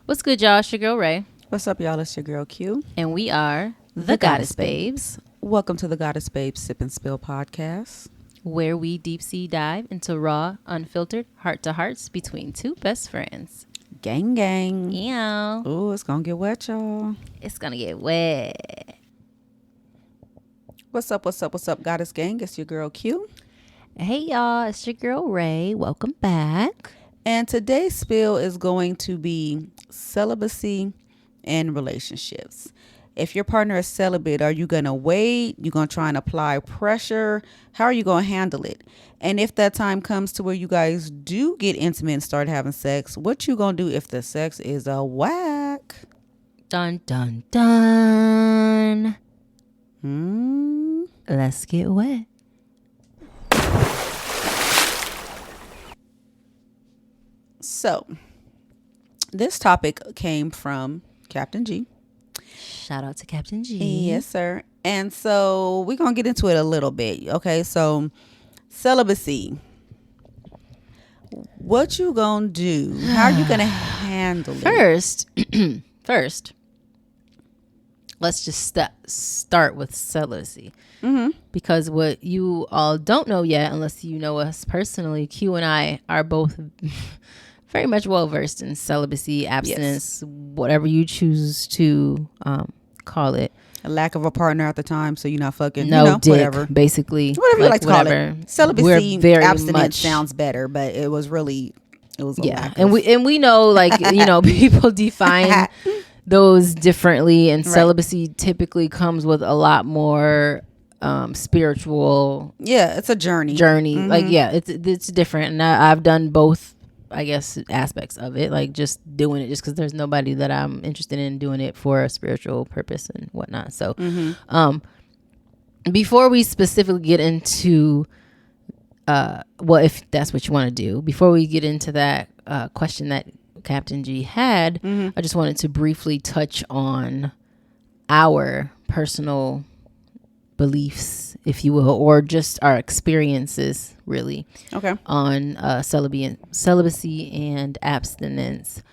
What's good, y'all? It's your girl, Rae. What's up, y'all? It's your girl, Que. And we are the Goddess Babes, Welcome to the Goddess Babes Sip and Spill podcast, where we deep sea dive into raw, unfiltered, heart-to-hearts between two best friends. Gang, gang. Yeah. Oh, it's going to get wet, y'all. It's going to get wet. What's up, Goddess Gang? It's your girl, Que. Hey, y'all. It's your girl, Rae. Welcome back. And today's spill is going to be celibacy and relationships. If your partner is celibate, are you going to wait? You going to try and apply pressure? How are you going to handle it? And if that time comes to where you guys do get intimate and start having sex, what you going to do if the sex is a whack? Dun, dun, dun. Let's get wet. So, this topic came from Captain G. Shout out to Captain G. Yes, sir. And so, we're going to get into it a little bit. Okay, so, celibacy. What you going to do? How are you going to handle it? First, let's just start with celibacy. Because what you all don't know yet, unless you know us personally, Q and I are both very much well versed in celibacy, abstinence, whatever you choose to call it. A lack of a partner at the time, so you're not fucking, dick, whatever. Basically. Whatever you like to call it. Celibacy, abstinence sounds better, but it was a lack and we know, people define those differently, and celibacy typically comes with a lot more spiritual. Yeah, it's a journey. It's different, and I've done both, I guess, aspects of it, like just doing it just because there's nobody that I'm interested in doing it for a spiritual purpose and whatnot. So before we specifically get into if that's what you want to do, before we get into that question that Captain G had, I just wanted to briefly touch on our personal beliefs, if you will, or just our experiences, really, on celibacy and abstinence.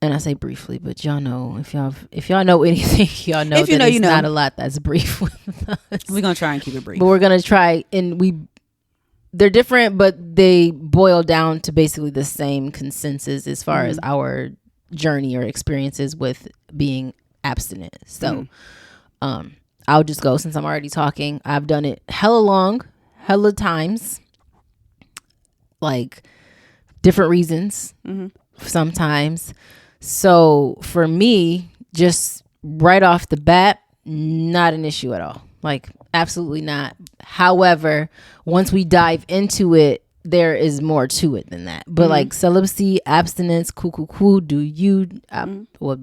And I say briefly, but y'all know, if y'all know anything, y'all know that it's not a lot that's brief with us. We're gonna try and keep it brief, but we're gonna try, and they're different, but they boil down to basically the same consensus as far as our journey or experiences with being abstinent. So I'll just go, since I'm already talking. I've done it hella times, like different reasons sometimes. So for me, just right off the bat, not an issue at all. Like, absolutely not. However, once we dive into it, there is more to it than that. But like celibacy, abstinence, cool, do you? Well,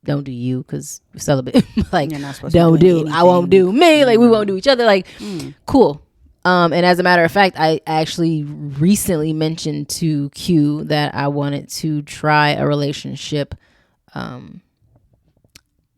don't do you, because celibate. Like, don't do. I won't do me. Like, we won't do each other. Like, cool. And as a matter of fact, I actually recently mentioned to Q that I wanted to try a relationship,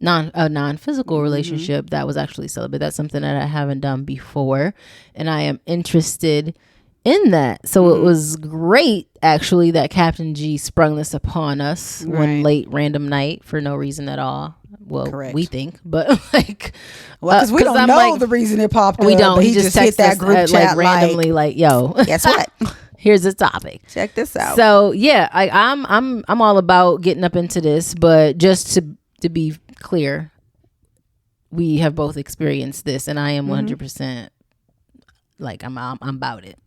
non-physical relationship that was actually celibate. That's something that I haven't done before, and I am interested in that. So it was great, actually, that Captain G sprung this upon us one late random night for no reason at all. Well, we think, but because we don't know the reason it popped up. We don't. He just hit that group chat randomly, yo, guess what? Here's the topic. Check this out. So yeah, I'm all about getting up into this, but just to be clear, we have both experienced this, and I am 100% like I'm about it.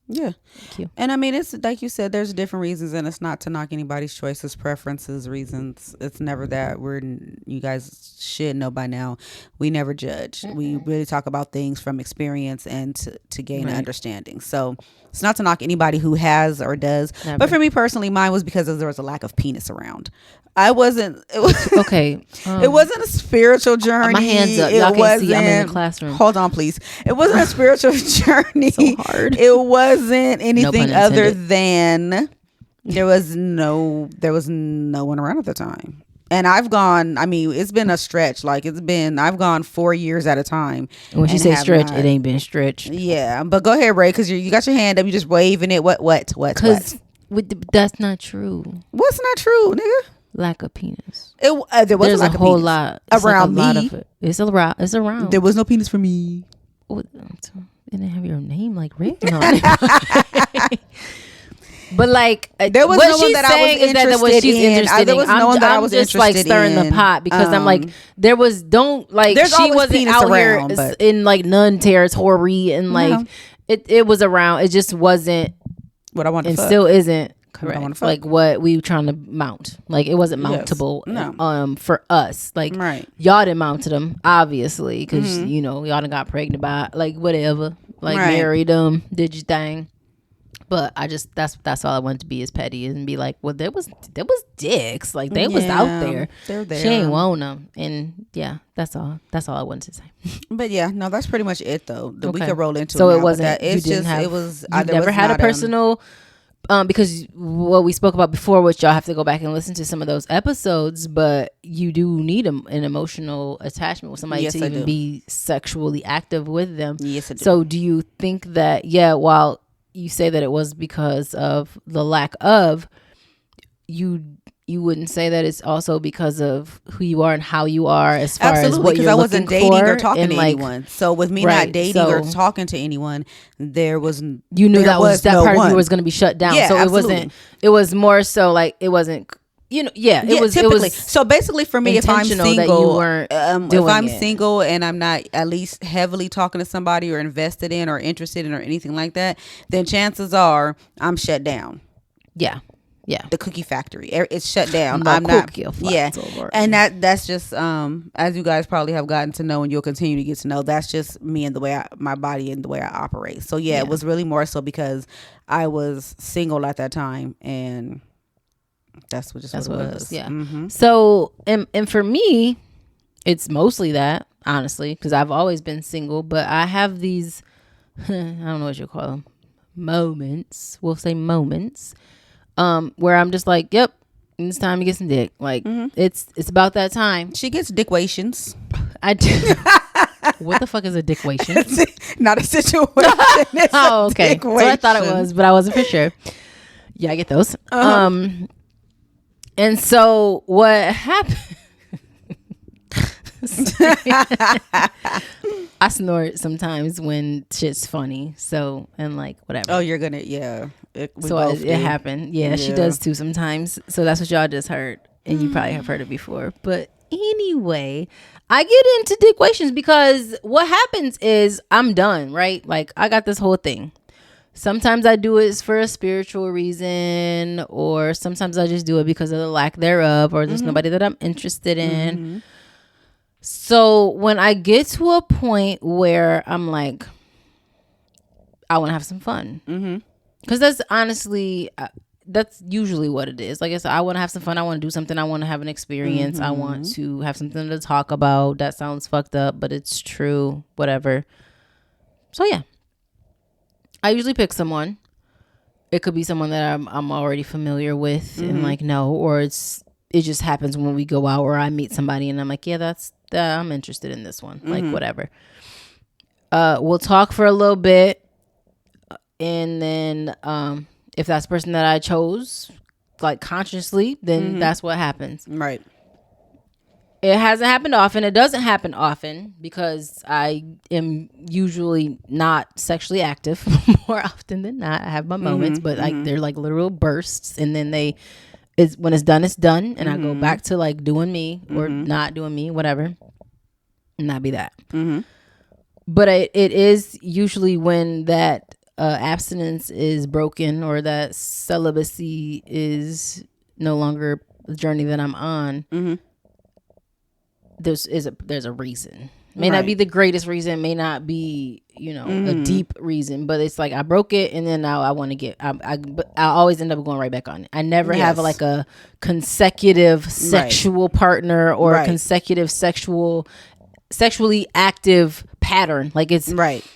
Yeah. Thank you. And I mean, it's like you said, there's different reasons, and it's not to knock anybody's choices, preferences, reasons. It's never that. You guys should know by now, we never judge. We really talk about things from experience and to gain an understanding. So it's not to knock anybody who has or does. Never. But for me personally, mine was because there was a lack of penis around. It wasn't a spiritual journey. My hands up. Y'all can't see. I'm in the classroom. Hold on, please. It wasn't a spiritual journey. So hard. It wasn't anything other than there was no one around at the time. And I've gone, I mean, it's been a stretch. Like, I've gone 4 years at a time. And when she says stretch, it ain't been stretched. Yeah. But go ahead, Rae, because you got your hand up. You just waving it. What? That's not true. What's not true, nigga? Lack of penis. There was There's a lack a whole of penis lot around like a me. lot of it. It's around. It's around. There was no penis for me. It didn't have your name like written on it. But like, there was what no one she's that I saying was is that what interested she's in. interested There was in. no one that I was just like interested stirring the in. pot because I'm like, there was There's she always wasn't penis out around, here but- in like nun territory and No. like it was around. It just wasn't What I wanted and to fuck. still isn't What I wanna correct. fuck. Like what we were trying to mount. Like it wasn't Yes. mountable. No. For us. Like Right. y'all didn't mount them obviously because you know y'all done got pregnant by like whatever. Like Right. married them, did your thing. But I just that's all I wanted to be is petty and be like, well, there was dicks, like they was out there. They're there. She ain't want them, and yeah, that's all I wanted to say. But yeah, no, that's pretty much it though. That we Okay. could roll into. So it it now, wasn't. but that, it's you didn't just have, it was. You there never was had a not, personal. Because what we spoke about before, which y'all have to go back and listen to some of those episodes, but you do need an emotional attachment with somebody Yes, to I even do. be sexually active with them. Yes, I do. So do you think that, while you say that it was because of the lack of, you wouldn't say that it's also because of who you are and how you are as far as what you're I wasn't looking dating for or talking and, to like, anyone. So with me right, not dating or so- talking to anyone, there was you knew there that was that no part of one. you was going to be shut down. Yeah, So absolutely. it was more so like it wasn't, it was typically. So basically, for me, if I'm intentional single, that you weren't if doing I'm it. single and I'm not at least heavily talking to somebody or invested in or interested in or anything like that, then chances are I'm shut down. Yeah. The cookie factory, it's shut down. The I'm not. cookie Yeah, factory. and that's just as you guys probably have gotten to know and you'll continue to get to know. That's just me and the way my body and the way I operate. So yeah, it was really more so because I was single at that time and. That's what it was. Yeah. Mm-hmm. So, and for me, it's mostly that, honestly, because I've always been single, but I have these, I don't know what you call them, moments. We'll say moments, where I'm just like, yep, it's time to get some dick. Like it's about that time. She gets dickwations. I do. What the fuck is a dickwation? Not a situation. It's Oh, a okay. So I thought it was, but I wasn't for sure. Yeah, I get those. And so what happened? I snort sometimes when shit's funny. So, and like whatever. Oh, you're gonna It happened. Yeah, she does too sometimes. So that's what y'all just heard, and you probably have heard it before. But anyway, I get into dickwation because what happens is I'm done, right? Like I got this whole thing. Sometimes I do it for a spiritual reason, or sometimes I just do it because of the lack thereof, or there's nobody that I'm interested in. So when I get to a point where I'm like, I want to have some fun, because that's honestly, that's usually what it is. Like I said, I want to have some fun. I want to do something. I want to have an experience. I want to have something to talk about. That sounds fucked up, but it's true. Whatever. So yeah. I usually pick someone. It could be someone that I'm already familiar with and like no, or it just happens when we go out or I meet somebody and I'm like, yeah, I'm interested in this one, like whatever. We'll talk for a little bit, and then if that's the person that I chose, like consciously, then that's what happens. Right. It hasn't happened often. It doesn't happen often because I am usually not sexually active more often than not. I have my moments, but like they're like literal bursts, and then when it's done, it's done, and I go back to like doing me or not doing me, whatever, and that be that. But it is usually when that abstinence is broken or that celibacy is no longer the journey that I'm on. There's a reason. May not be the greatest reason, may not be, a deep reason, but it's like I broke it and then now I want to get but I always end up going right back on it. I never have like a consecutive sexual partner or a consecutive sexually active pattern. Like it's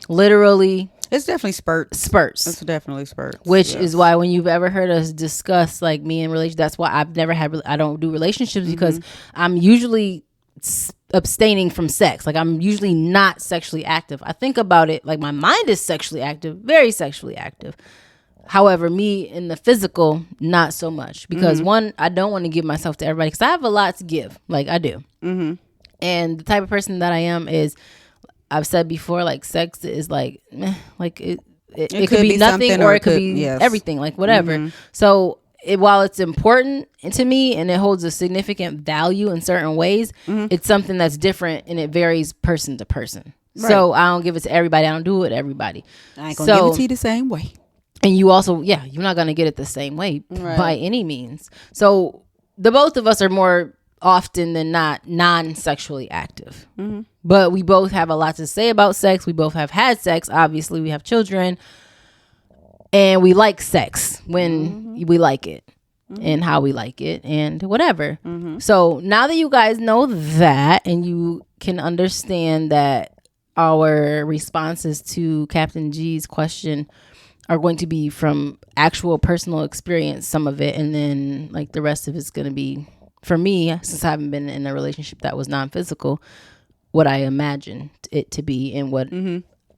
literally It's definitely spurts. It's definitely spurts. Which is why when you've ever heard us discuss like me and relationships, that's why I've never had I don't do relationships because I'm usually abstaining from sex. Like I'm usually not sexually active. I think about it like my mind is sexually active, very sexually active. However, me in the physical, not so much, because one, I don't want to give myself to everybody because I have a lot to give. Like I do. And the type of person that I am is, I've said before, like sex is like, like it could be nothing or it could be everything, like whatever. So while it's important to me and it holds a significant value in certain ways, it's something that's different and it varies person to person. Right. So I don't give it to everybody. I don't do it to everybody. I ain't gonna give it to you the same way. And you also, you're not going to get it the same way by any means. So the both of us are more often than not non-sexually active. But we both have a lot to say about sex. We both have had sex. Obviously, we have children. And we like sex when we like it and how we like it and whatever. So now that you guys know that and you can understand that our responses to Captain G's question are going to be from actual personal experience, some of it, and then like the rest of it's going to be, for me, since I haven't been in a relationship that was non-physical, what I imagined it to be and what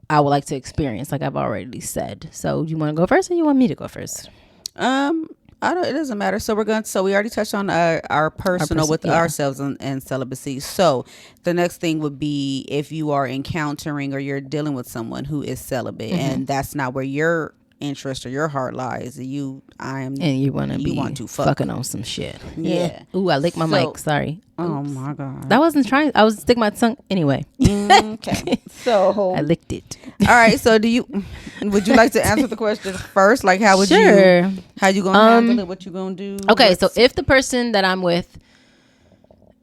I would like to experience, like I've already said. So you want to go first or you want me to go first? It doesn't matter. So we already touched on our personal with ourselves and celibacy. So the next thing would be if you are encountering or you're dealing with someone who is celibate and that's not where your interest or your heart lies. You want to fuck. Fucking on some shit. Yeah. Ooh, I licked my mic. Sorry. Oh my God. That wasn't trying. I was sticking my tongue anyway. Okay. So I licked it. All right. So would you like to answer the question first? Like how you gonna handle it? What you gonna do? Okay. So if the person that I'm with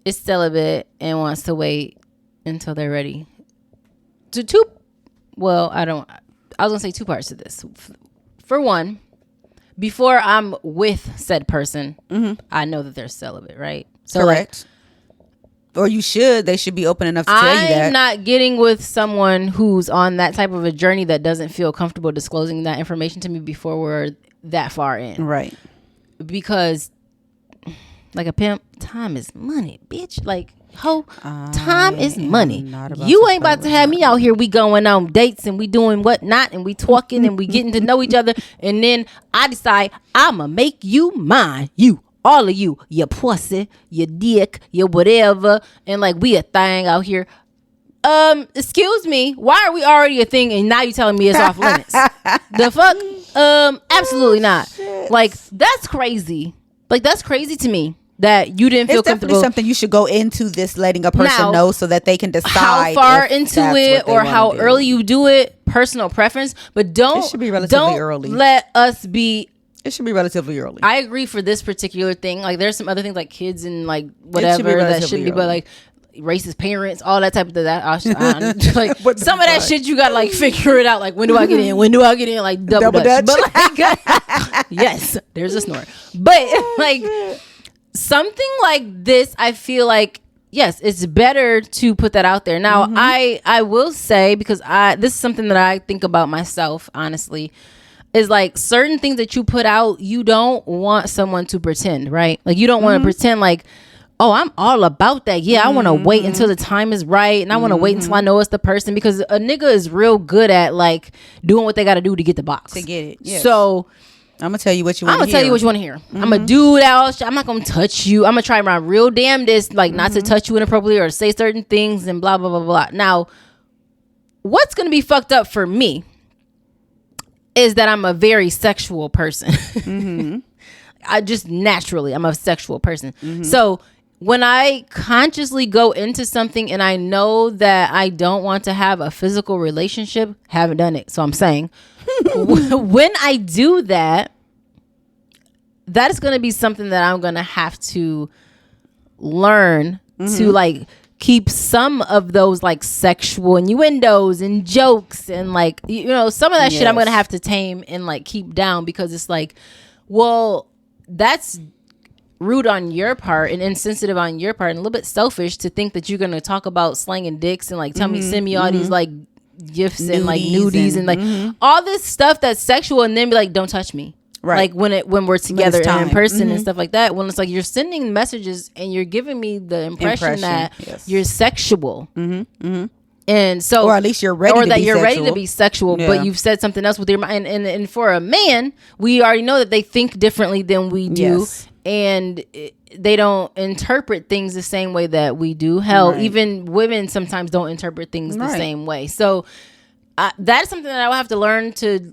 is celibate and wants to wait until they're ready I was gonna say two parts to this. For one, before I'm with said person, I know that they're celibate, right? So correct. Or you should. They should be open enough to tell you that. I'm not getting with someone who's on that type of a journey that doesn't feel comfortable disclosing that information to me before we're that far in. Right. Because, like a pimp, time is money, bitch. Like, time is money. You ain't about to have me out here. We going on dates and we doing whatnot and we talking and we getting to know each other. And then I decide I'ma make you mine. All of you, your pussy, your dick, your whatever. And like we a thing out here. Excuse me. Why are we already a thing and now you telling me it's off limits? The fuck? Absolutely not. Shit. Like that's crazy. Like that's crazy to me. That you didn't feel comfortable. It's definitely something you should go into this letting a person know so that they can decide how far into it or how early you do it. Personal preference, but it should be relatively early. Let us be. It should be relatively early. I agree for this particular thing. Like there's some other things like kids and like whatever that shouldn't be, but like racist parents, all that type of like some of that shit you gotta like figure it out. Like when do I get in? When do I get in? Like double dutch. But like yes, there's a snore. But like. Something like this, I feel like, yes, it's better to put that out there. Now, I will say, because this is something that I think about myself, honestly, is like certain things that you put out, you don't want someone to pretend, right? Like you don't want to pretend like, oh, I'm all about that. Yeah, I want to wait until the time is right. And I want to wait until I know it's the person, because a nigga is real good at like doing what they got to do to get the box. To get it. Yes. So I'm gonna tell you what you want to hear. I'm gonna tell you what you want to hear. I'm gonna do that all shit. I'm not gonna touch you. I'm gonna try my real damnedest, like not to touch you inappropriately or say certain things and blah blah blah blah. Now, what's gonna be fucked up for me is that I'm a very sexual person. I just naturally, I'm a sexual person. So when I consciously go into something and I know that I don't want to have a physical relationship, haven't done it. So I'm saying when I do that, that is going to be something that I'm going to have to learn to like keep some of those like sexual innuendos and jokes and like, you know, some of that shit I'm going to have to tame and like keep down, because it's like, well, that's rude on your part and insensitive on your part and a little bit selfish to think that you're going to talk about slanging dicks and like send me all these like gifts nudies and like nudies and like all this stuff that's sexual, and then be like, don't touch me. Right. Like when we're together and in person and stuff like that, when it's like you're sending messages and you're giving me the impression that you're sexual. And so, or at least you're ready, or to that be you're sexual. ready to be sexual, Yeah. but you've said something else with your mind. And for a man, we already know that they think differently than we do, Yes. and they don't interpret things the same way that we do. Hell, Right. even women sometimes don't interpret things the Right. same way. So that's something that I will have to learn to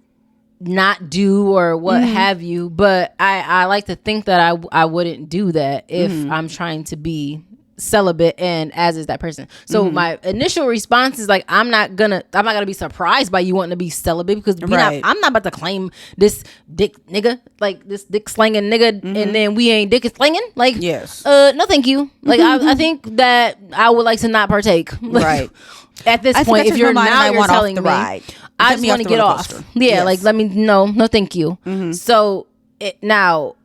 not do or what have you. But I like to think that I wouldn't do that if I'm trying to be celibate, and as is that person. So my initial response is like, I'm not gonna be surprised by you wanting to be celibate, because I'm not about to claim this dick nigga, like this dick slanging nigga, and then we ain't dick slanging. Like, Yes. no thank you. Like, I think that I would like to not partake. Right. At this I point, if you're now you're telling the me, ride. I just want to get off. Yeah, Yes. like, let me no thank you. So now,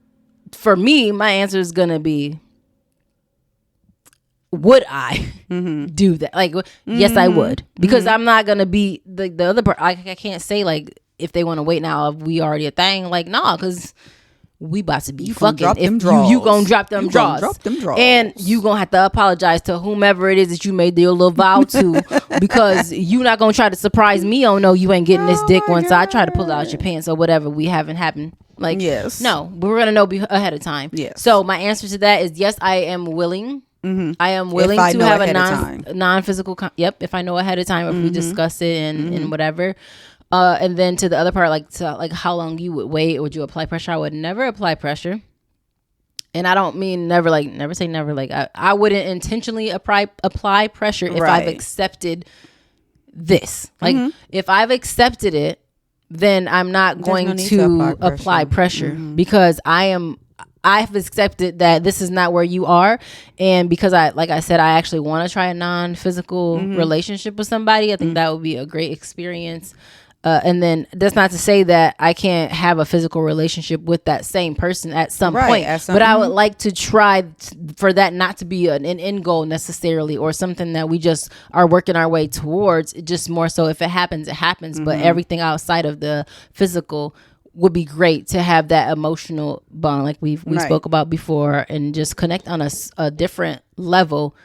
for me, my answer is gonna be, would I do that? Like, yes, I would, because I'm not gonna be the other part. I can't say like, if they want to wait now, if we already a thing. Like, nah, because we about to be fucking. If you gonna drop them draws, and you gonna have to apologize to whomever it is that you made your little vow to, because you not gonna try to surprise me. Oh no, you ain't getting this dick once I try to pull it out your pants or whatever. We haven't happened. Like, yes, no, we're gonna know ahead of time. Yes. So my answer to that is yes, I am willing. I am willing to have a non-physical. If I know ahead of time, if we discuss it and whatever. And then to the other part, like how long you would wait, would you apply pressure? I would never apply pressure. And I don't mean never, like never say never. Like I wouldn't intentionally apply pressure if I've accepted this. Like if I've accepted it, then I'm not going to apply pressure because I've accepted that this is not where you are, and because like I said, I actually want to try a non-physical relationship with somebody. I think that would be a great experience. And then that's not to say that I can't have a physical relationship with that same person at some point. But I would like to try for that not to be an end goal necessarily, or something that we just are working our way towards. Just more so, if it happens, it happens. But everything outside of the physical would be great to have that emotional bond, like we spoke about before, and just connect on a different level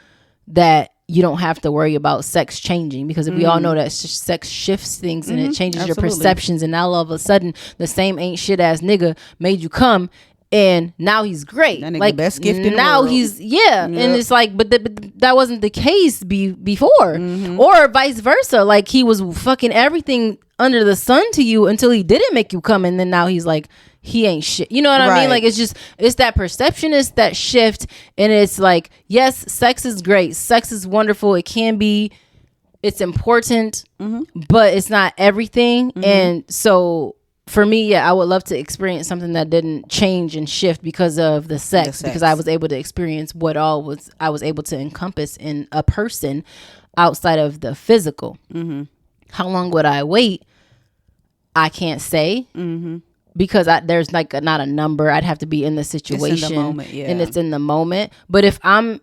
that you don't have to worry about sex changing, because if we all know that sex shifts things and it changes your perceptions, and now all of a sudden the same ain't shit ass nigga made you come, and now he's great. That nigga like best gift in now the world. He's and it's like, but that wasn't the case before, or vice versa. Like, he was fucking everything under the sun to you until he didn't make you come, and then now he's like, he ain't shit. You know what I mean? Like, it's that perception, it's that shift. And it's like, yes, sex is great. Sex is wonderful. It can be, it's important, but it's not everything. And so for me, I would love to experience something that didn't change and shift because of the sex. Because I was able to experience what I was able to encompass in a person outside of the physical. How long would I wait? I can't say. Because there's like not a number. I'd have to be in the situation, it's in the moment, and it's in the moment. But if I'm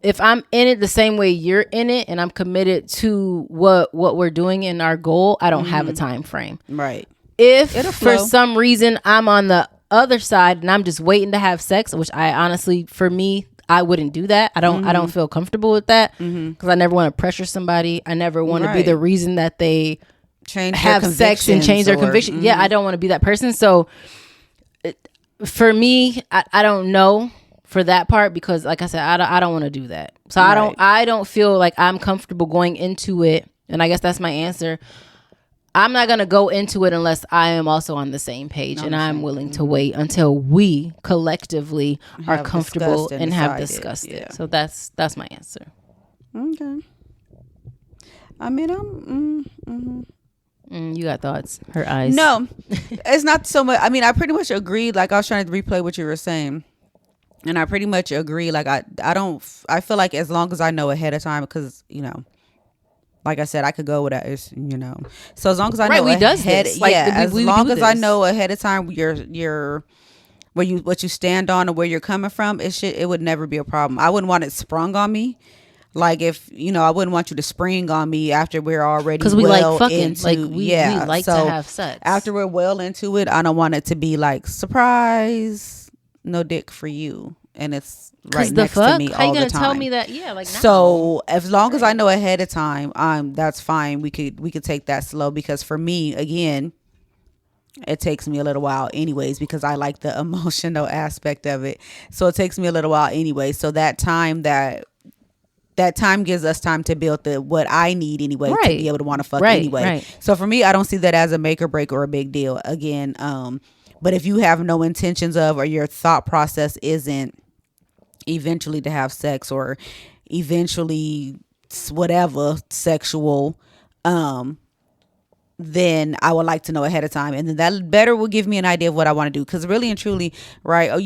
in it the same way you're in it, and I'm committed to what we're doing in our goal, I don't have a time frame. Right. If for some reason I'm on the other side and I'm just waiting to have sex, which I honestly, for me, I wouldn't do that. I don't feel comfortable with that, because I never want to pressure somebody. I never want to be the reason that they have sex and change their conviction. Yeah, I don't want to be that person. So for me, I don't know for that part, because like I said, I don't want to do that. So I don't feel like I'm comfortable going into it. And I guess that's my answer. I'm not going to go into it unless I am also on the same page, and I'm willing to wait until we collectively are comfortable and have discussed it. So that's my answer. Okay. I mean, you got thoughts? Her eyes. No, it's not so much. I mean, I pretty much agree. Like, I was trying to replay what you were saying, and I pretty much agree. Like, I feel like as long as I know ahead of time, because like I said, I could go with that. So as long as I know ahead, as long as I know ahead of time, your what you stand on or where you're coming from, it would never be a problem. I wouldn't want it sprung on me. Like, if I wouldn't want you to spring on me after we're already, because we like fucking, like we like to have sex. After we're well into it, I don't want it to be like, surprise, no dick for you. and it's right the next fuck? to me How all you gonna the time. tell me that? Yeah, like so as long as I know ahead of time, that's fine. We could take that slow, because for me, again, it takes me a little while anyways, because I like the emotional aspect of it. So it takes me a little while anyway. So that time gives us time to build what I need anyway, to be able to want to fuck anyway. Right. So for me, I don't see that as a make or break or a big deal. Again, but if you have no intentions of, or your thought process isn't eventually to have sex, or eventually whatever sexual, then I would like to know ahead of time, and then that better will give me an idea of what I want to do. Because really and truly, right,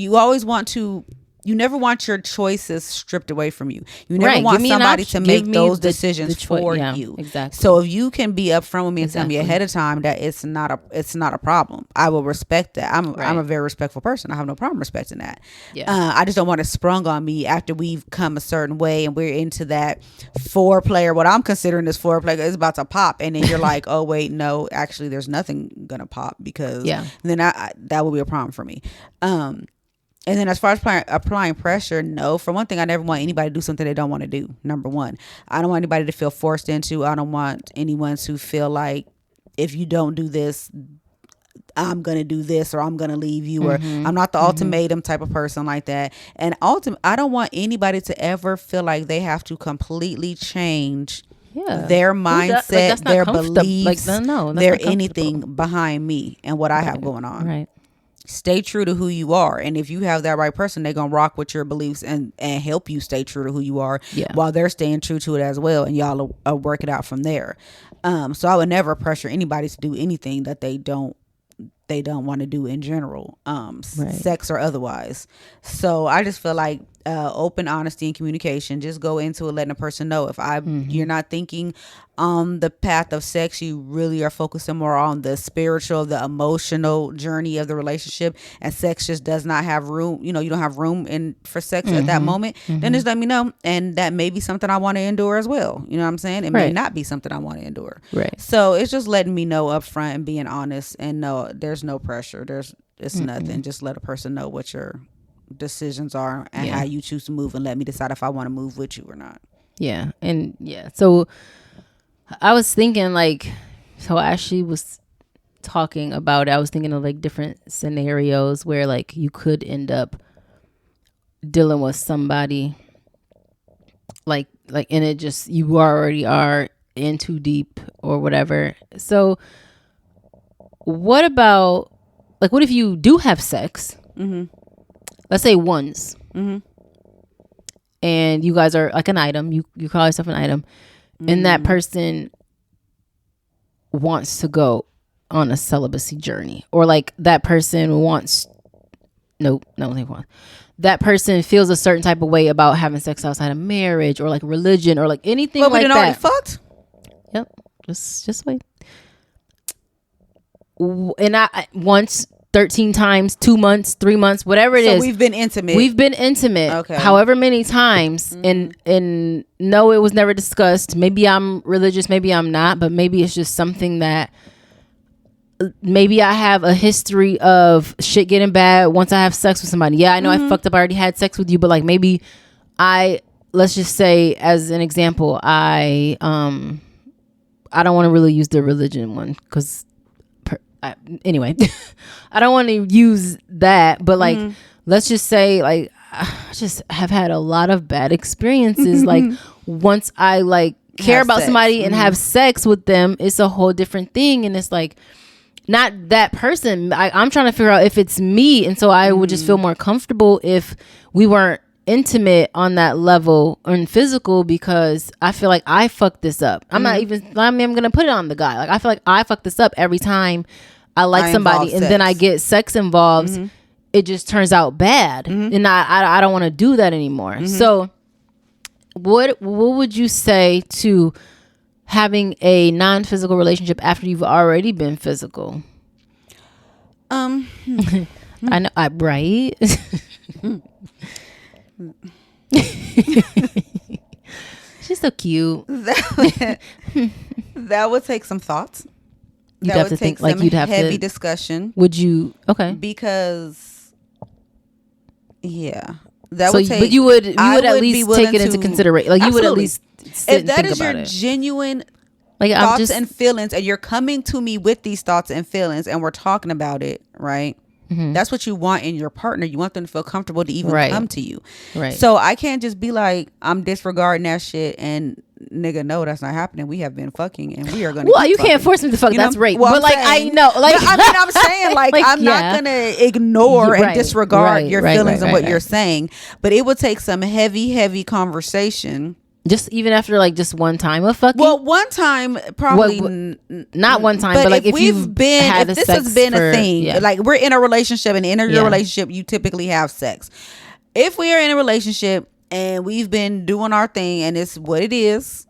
you never want your choices stripped away from you. You never want somebody to make those decisions for you. Exactly. So if you can be upfront with me and tell me ahead of time that it's not a problem, I will respect that. I'm a very respectful person. I have no problem respecting that. Yeah. I just don't want it sprung on me after we've come a certain way and we're into that foreplay, or what I'm considering this foreplay is about to pop, and then you're like, oh wait, no, actually there's nothing gonna pop, because then that will be a problem for me. And then as far as applying pressure, no. For one thing, I never want anybody to do something they don't want to do. Number one, I don't want anybody to feel forced into. I don't want anyone to feel like, if you don't do this, I'm going to do this, or I'm going to leave you, or I'm not the ultimatum type of person like that. And I don't want anybody to ever feel like they have to completely change their mindset, their beliefs, their anything behind me and what I have going on. Right. Stay true to who you are, and if you have that right person, they're gonna rock with your beliefs and help you stay true to who you are, while they're staying true to it as well, and y'all will work it out from there. So I would never pressure anybody to do anything that they don't want to do in general, sex or otherwise. So I just feel like open honesty and communication. Just go into it letting a person know, if you're not thinking on the path of sex, you really are focusing more on the spiritual, the emotional journey of the relationship, and sex just does not have room, you don't have room for sex at that moment, then just let me know, and that may be something I want to endure as well. You know what I'm saying? It may not be something I want to endure. So it's just letting me know up front and being honest, and no, there's no pressure, it's nothing. Just let a person know what your decisions are and how you choose to move, and let me decide if I want to move with you or not. So I was thinking, like, so Ashley was talking about it, I was thinking of like different scenarios where like you could end up dealing with somebody like and it just, you already are in too deep or whatever. So what about, like, what if you do have sex, let's say once, and you guys are like an item, you call yourself an item, and that person wants to go on a celibacy journey, or like that person wants, that person feels a certain type of way about having sex outside of marriage, or like religion, or like anything like that. But we done already fucked? Yep. Just wait. And I once, 13 times, 2 months, 3 months, whatever it is. So we've been intimate. Okay. However many times. And no, it was never discussed. Maybe I'm religious, maybe I'm not, but maybe it's just something that, maybe I have a history of shit getting bad once I have sex with somebody. Yeah, I know I fucked up, I already had sex with you, but like maybe let's just say as an example, I don't want to really use the religion one, because anyway, I don't want to use that, but like, let's just say, like, I just have had a lot of bad experiences. Like, once I like care about somebody and have sex with them, it's a whole different thing. And it's like, not that person. I'm trying to figure out if it's me. And so I would just feel more comfortable if we weren't intimate on that level and physical, because I feel like I fucked this up. I'm gonna put it on the guy. Like, I feel like I fuck this up every time I like somebody, and then I get sex involved. It just turns out bad, and I don't want to do that anymore. So what would you say to having a non-physical relationship after you've already been physical? I know, right? She's so cute. That would take some thoughts. You'd have to think, like, you'd have heavy discussion. Would you? Okay. Because, yeah, That so, would take. but you would I at would be least willing take it into to- consideration. Like you would at Absolutely. least sit If and that think is about your it. genuine Like I'm thoughts just and feelings, and you're coming to me with these thoughts and feelings, and we're talking about it, right? That's what you want in your partner. You want them to feel comfortable to even Right. come to you. right. So I can't just be like, I'm disregarding that shit, and nigga, no, that's not happening. We have been fucking, and we are gonna. Well, keep you can't fucking. force me to fuck. You know? That's rape. Well, but I'm like saying- I know, like But, I mean, I'm saying like, Like, I'm yeah. not gonna ignore and Right, disregard right, your right, feelings right, and what right, you're right. saying. But it would take some heavy conversation. just even after like just one time of fucking. Well, one time probably. Not one time, but like if you've had if this sex has been for- a thing, yeah. like we're in a relationship, and in your Yeah. relationship, you typically have sex. If we are in a relationship and we've been doing our thing, and it's what it is,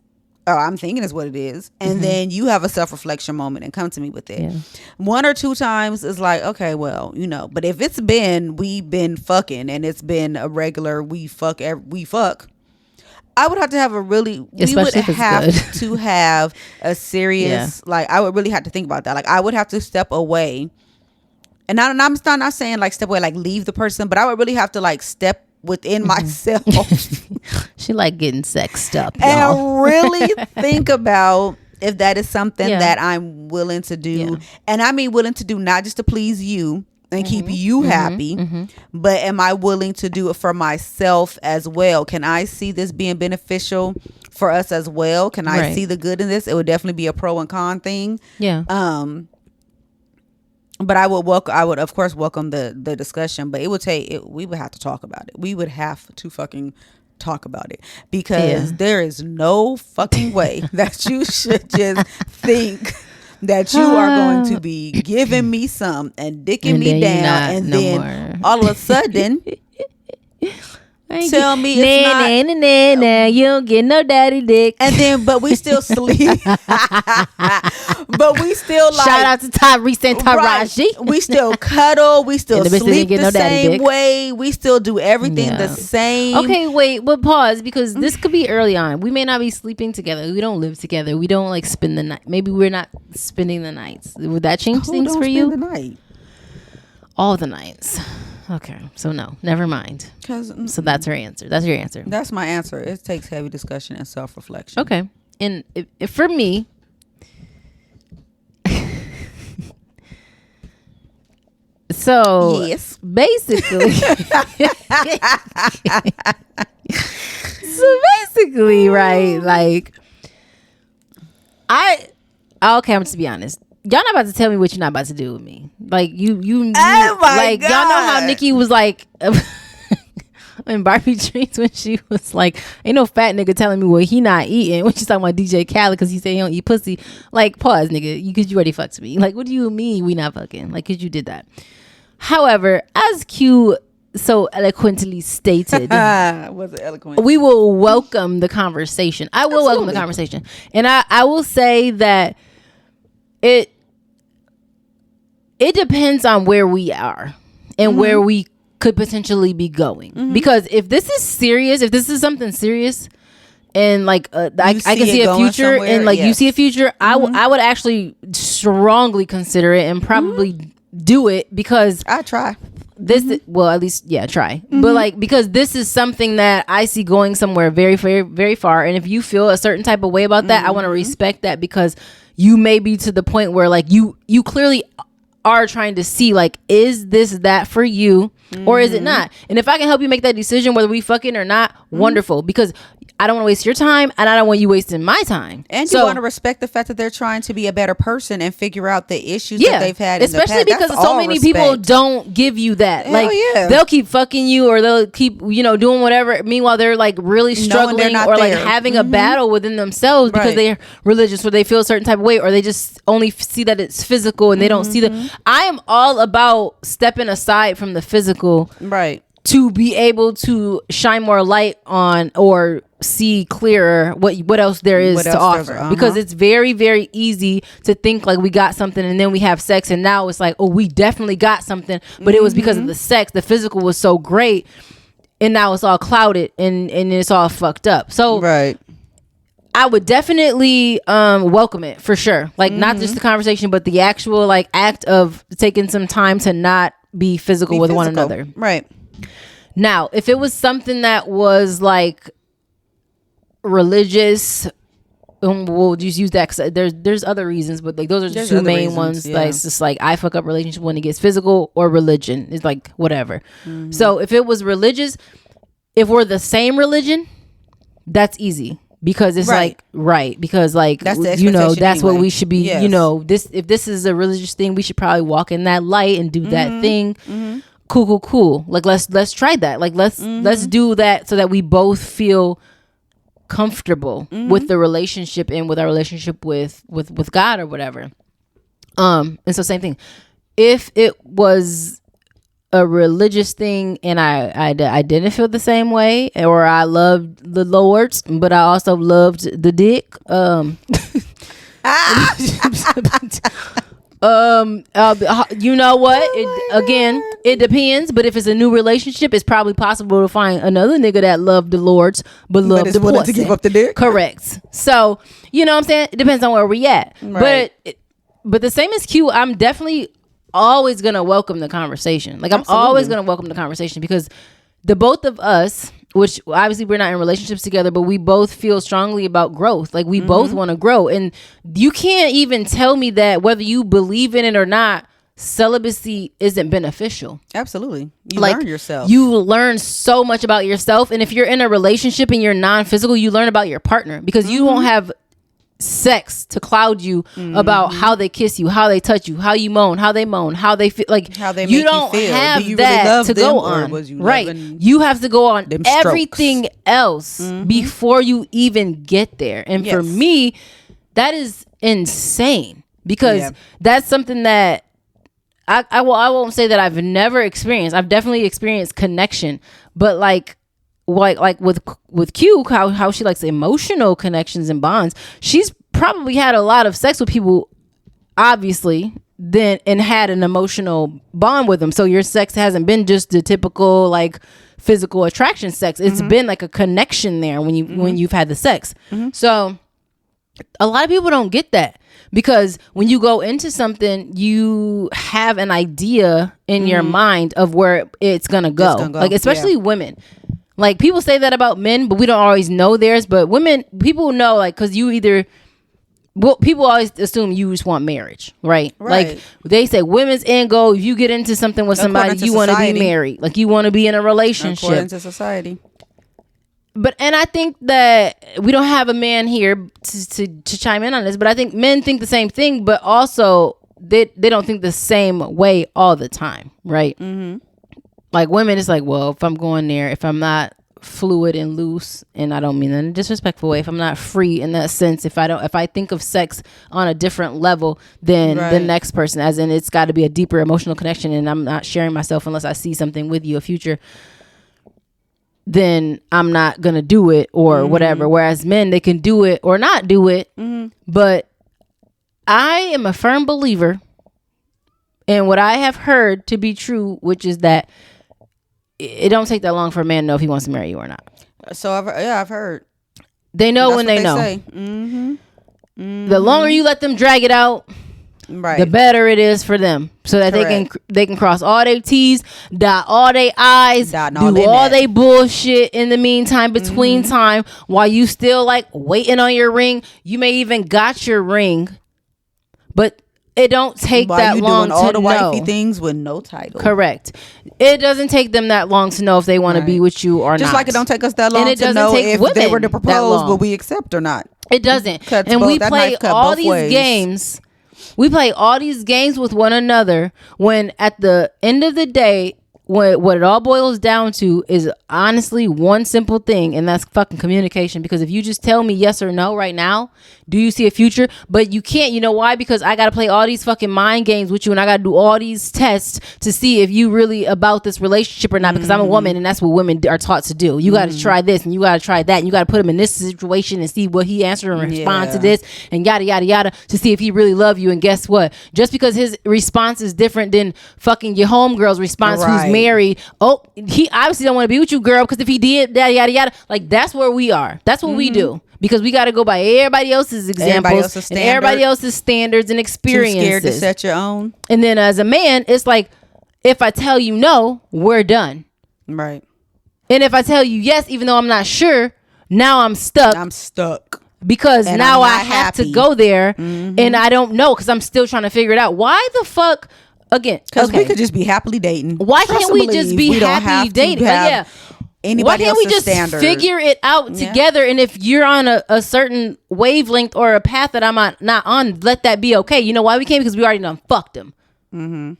or I'm thinking it's what it is, and then you have a self-reflection moment and come to me with it. Yeah. One or two times is like, okay, well, but if it's been we've been fucking and it's been a regular we fuck, I would have to have we would Especially if it's have good. to have a serious, like, I would really have to think about that. Like, I would have to step away. And I'm not saying like step away, like leave the person, but I would really have to like step within myself She like getting sexed up, y'all. and really think about if that is something Yeah. that I'm willing to do. Yeah. And I mean willing to do not just to please you and keep you happy, but am I willing to do it for myself as well? Can I see this being beneficial for us as well? Can I Right. see the good in this? It would definitely be a pro and con thing. Yeah. But I would of course welcome the discussion, but it would we would have to talk about it. We would have to fucking talk about it, because Yeah. there is no fucking way that you should just think that you are going to be giving me some and dicking And me then you're down, not and no then more. all of a sudden tell me it's not. nah, you don't get no daddy dick. And then, but we still sleep. But we still like. Shout out to Tyrese and Right. Taraji. We still cuddle. We still And the bitch didn't sleep get the no daddy same dick. way. We still do everything Yeah. the same. Okay, wait, but pause, because this could be early on. We may not be sleeping together. We don't live together. We don't like spend the night. Maybe we're not spending the nights. Would that change Who things don't for spend you? the night? All the nights. Okay, so no, never mind. 'Cause, So that's her answer. That's your answer. that's my answer. It takes heavy discussion and self-reflection. Okay, and if for me, so Yes. basically, right, like okay, I'm just be honest. Y'all not about to tell me what you're not about to do with me. Like you Oh my like y'all know how God. Nikki was like in Barbie Dreams when she was like, ain't no fat nigga telling me what he not eating when she's talking about DJ Khaled because he said he don't eat pussy. Like, pause, nigga, because you already fucked me. Like, what do you mean we not fucking? Like, because you did that. However, as Q so eloquently stated, Was it eloquent? we will welcome the conversation. I will welcome the conversation. And I will say that it depends on where we are and where we could potentially be going. Because if this is serious, if this is something serious and like I can see a future and like you see a future, I would actually strongly consider it and probably do it, because I try. this well, at least try. But like, because this is something that I see going somewhere very, very, very far, and if you feel a certain type of way about that, I want to respect that, because you may be to the point where like you clearly are trying to see like, is this that for you or is it not? And if I can help you make that decision whether we fucking or not, wonderful, because I don't want to waste your time and I don't want you wasting my time. And you want to respect the fact that they're trying to be a better person and figure out the issues that they've had in the especially past. because That's so all many respect. people don't give you that. Hell like yeah. they'll keep fucking you, or they'll keep doing whatever, meanwhile they're like really struggling not or like there. having a battle within themselves because Right. they're religious, or they feel a certain type of way, or they just only see that it's physical and they don't see the I am all about stepping aside from the physical Right. to be able to shine more light on or see clearer what else there is What to else there's, offer, because it's very, very easy to think like we got something and then we have sex and now it's like, oh, we definitely got something, but it was because of the sex. The physical was so great and now it's all clouded and it's all fucked up. So Right. I would definitely welcome it for sure. Like not just the conversation, but the actual like act of taking some time to not be physical with one another. Right. Now, if it was something that was like religious, we'll just use that because there's other reasons, but like those are the two main ones. Yeah. Like it's just like I fuck up relationship when it gets physical, or religion. It's like whatever. So if it was religious, if we're the same religion, that's easy. Because it's because like that's that's anyway. What we should be. Yes. If this is a religious thing, we should probably walk in that light and do that thing. Cool. Like let's try that. Like let's do that so that we both feel comfortable with the relationship and with our relationship with God or whatever. And so same thing. If it was a religious thing and I didn't feel the same way, or I loved the Lord's but I also loved the dick, you know what, it depends. But if it's a new relationship, it's probably possible to find another nigga that loved the Lord's but loved the pussy. To give up the dick. Correct. So you know what I'm saying, it depends on where we at. Right. But the same as Q, I'm definitely always gonna welcome the conversation. Like I'm always gonna welcome the conversation, because the both of us, which obviously we're not in relationships together, but we both feel strongly about growth. Like we both want to grow, and you can't even tell me that whether you believe in it or not, celibacy isn't beneficial. Absolutely. You learn yourself. You learn so much about yourself, and if you're in a relationship and you're non-physical, you learn about your partner, because you won't have sex to cloud you about how they kiss you, how they touch you, how you moan, how they feel, like how they you don't have you that really to go on. Right, you have to go on everything else before you even get there. And for me, that is insane, because that's something that I won't say that I've never experienced. I've definitely experienced connection, but like with Q, how she likes emotional connections and bonds. She's probably had a lot of sex with people, obviously, and had an emotional bond with them. So your sex hasn't been just the typical like physical attraction sex. It's been like a connection there when you've had the sex. So a lot of people don't get that, because when you go into something, you have an idea in your mind of where it's gonna go. Like especially women. Like people say that about men, but we don't always know theirs. But women, people know, like, because people always assume you just want marriage, right? Like they say women's end goal, if you get into something with somebody, you want to be married. Like you want to be in a relationship. According to society. And I think that we don't have a man here to chime in on this, but I think men think the same thing, but also they don't think the same way all the time, right? Like women, it's like, well, if I'm going there, if I'm not fluid and loose, and I don't mean that in a disrespectful way, if I'm not free in that sense, if I think of sex on a different level than the next person, as in it's got to be a deeper emotional connection, and I'm not sharing myself unless I see something with you, a future, then I'm not gonna do it or whatever. Whereas men, they can do it or not do it. But I am a firm believer in what I have heard to be true, which is that it don't take that long for a man to know if he wants to marry you or not. So I've heard. They know when they know. The longer you let them drag it out, the better it is for them, so that they can cross all their T's, dot all their I's, do all they bullshit in the meantime, between time, while you still like waiting on your ring. You may even got your ring, but it don't take that long to know. All the wifey things with no title. Correct. It doesn't take them that long to know if they want to be with you or not. Just like it don't take us that long to know if they were to propose, will we accept or not. It doesn't. And we play all these games. We play all these games with one another, when at the end of the day, what it all boils down to is honestly one simple thing, and that's fucking communication. Because if you just tell me yes or no right now, do you see a future? But you can't. You know why? Because I gotta play all these fucking mind games with you, and I gotta do all these tests to see if you really about this relationship or not. Because I'm a woman, and that's what women are taught to do. You gotta try this, and you gotta try that, and you gotta put him in this situation and see what he answers and respond to this, and yada yada yada, to see if he really love you. And guess what? Just because his response is different than fucking your homegirl's response, who's married, he obviously don't want to be with you, girl, because if he did, yada yada yada. Like that's where we are. That's what we do. Because we got to go by everybody else's examples, and everybody else's standards and experiences. Too scared to set your own. And then as a man, it's like, if I tell you no, we're done. Right. And if I tell you yes, even though I'm not sure, now I'm stuck. Because and now I have to go there and I don't know because I'm still trying to figure it out. Why the fuck? Again, because we could just be happily dating. Why can't we just be happily dating? Yeah. Why can't we just figure it out together? And if you're on a certain wavelength or a path that I'm not on, let that be okay. You know why we can't? Because we already done fucked them.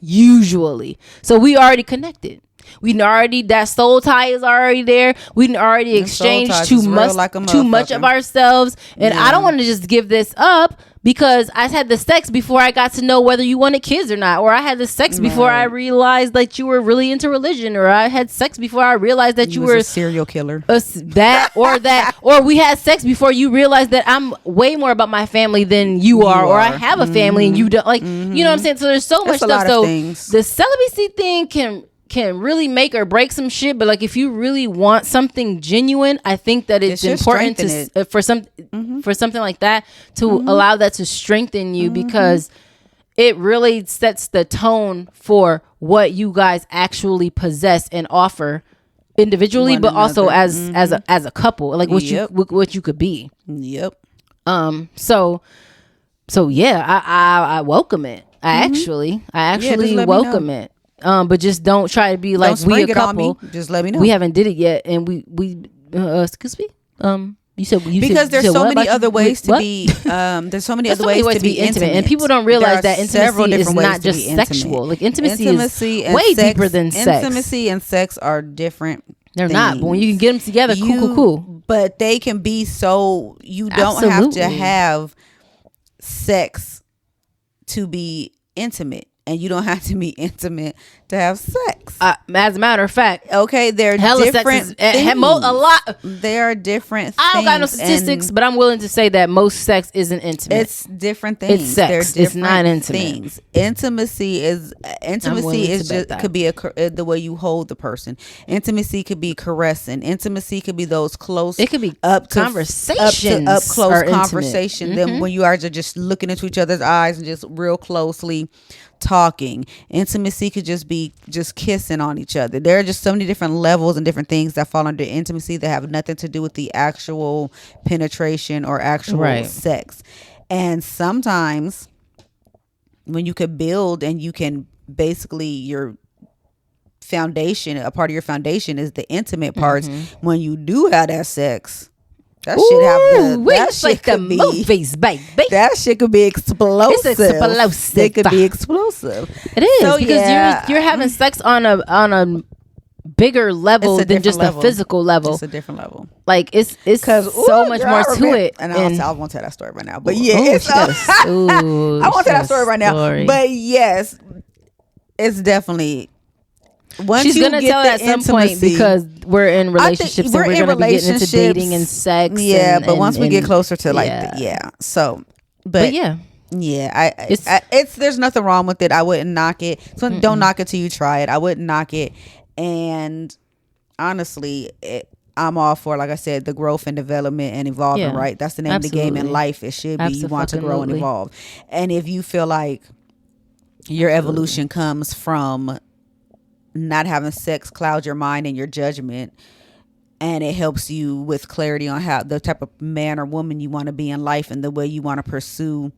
Usually. So we already connected. That soul tie is already there. We already exchanged too much of ourselves. And I don't want to just give this up because I had the sex before I got to know whether you wanted kids or not. Or I had the sex before I realized that you were really into religion. Or I had sex before I realized that you were a serial killer. Or we had sex before you realized that I'm way more about my family than you are. Or I have a family and you don't. Like, you know what I'm saying? So there's so much stuff. So the celibacy thing can really make or break some shit, but like if you really want something genuine, I think that it's important to for something like that to allow that to strengthen you because it really sets the tone for what you guys actually possess and offer individually, but also as a couple, like what you could be. So yeah, I welcome it. I actually welcome it. But just don't try to be like we a couple. Just let me know. We haven't did it yet, and we excuse me. You said because there's so many other ways to be. There's so many other ways to be intimate, and people don't realize that intimacy is not just sexual. Like intimacy is way deeper than sex. Intimacy and sex are different. They're not, but when you can get them together, cool. But they can be so. You don't have to have sex to be intimate. And you don't have to be intimate to have sex. As a matter of fact, okay, they're different things. A lot. They are different. I don't got no statistics, but I'm willing to say that most sex isn't intimate. It's different things. It's sex. It's not intimate. Things. Intimacy is just could be the way you hold the person. Intimacy could be caressing. Intimacy could be those close. It could be up conversations, up close conversation. Then when you are just looking into each other's eyes and just real closely talking. Intimacy could just be just kissing on each other. There are just so many different levels and different things that fall under intimacy that have nothing to do with the actual penetration or actual sex. And sometimes when you could build and you can basically your foundation, a part of your foundation is the intimate parts. When you do have that sex, that shit have that shit like could be movies, baby. That shit could be explosive. It's explosive. It could be explosive. It is because you're having sex on a bigger level than just a physical level. It's a different level. Like it's so much more to it. And I won't tell that story right now. But yeah, I won't tell that story right now. But yes, it's definitely. She's gonna tell it at some point because we're in relationships and we're gonna be getting into dating and sex. Yeah, but once we get closer to So, but yeah, it's there's nothing wrong with it. I wouldn't knock it. So don't knock it till you try it. I wouldn't knock it. And honestly, I'm all for, like I said, the growth and development and evolving. Right, that's the name of the game in life. It should be you want to grow and evolve. And if you feel like your evolution comes from not having sex cloud your mind and your judgment, and it helps you with clarity on how the type of man or woman you want to be in life and the way you want to pursue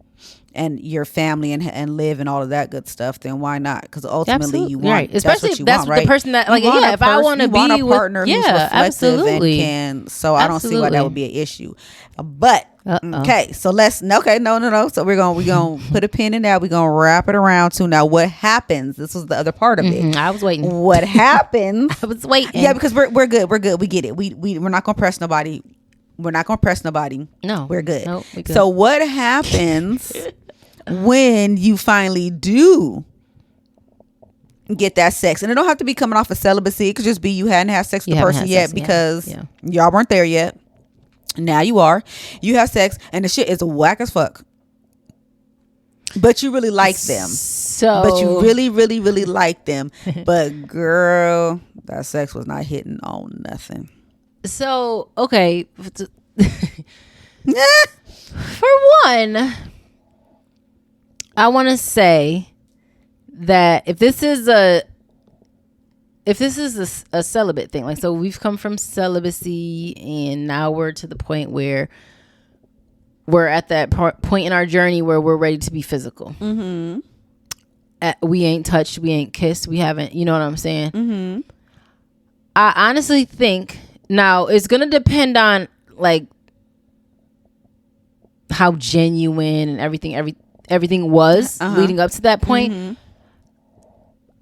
and your family and live and all of that good stuff, then why not? Because ultimately you want, especially if that's the person that if I want to be a partner who's reflective and can, so I don't see why that would be an issue. But okay, so no. So we're gonna put a pin in that. We're gonna wrap it around to now. What happens? This was the other part of it. I was waiting. What happens? I was waiting. Yeah, because we're good. We get it. We're not gonna press nobody. We're not gonna press nobody. No, we're good. No, we're good. So what happens when you finally do get that sex? And it don't have to be coming off of celibacy. It could just be you hadn't had sex with the person yet because y'all weren't there yet. Now you are. You have sex and the shit is whack as fuck. But you really like them. But you really, really, really like them. But girl, that sex was not hitting on nothing. So, okay. For one, I want to say that if this is if this is a celibate thing, like, so we've come from celibacy and now we're to the point where we're at that point in our journey where we're ready to be physical. We ain't touched, we ain't kissed, we haven't, you know what I'm saying? I honestly think now it's gonna depend on like how genuine and everything was leading up to that point.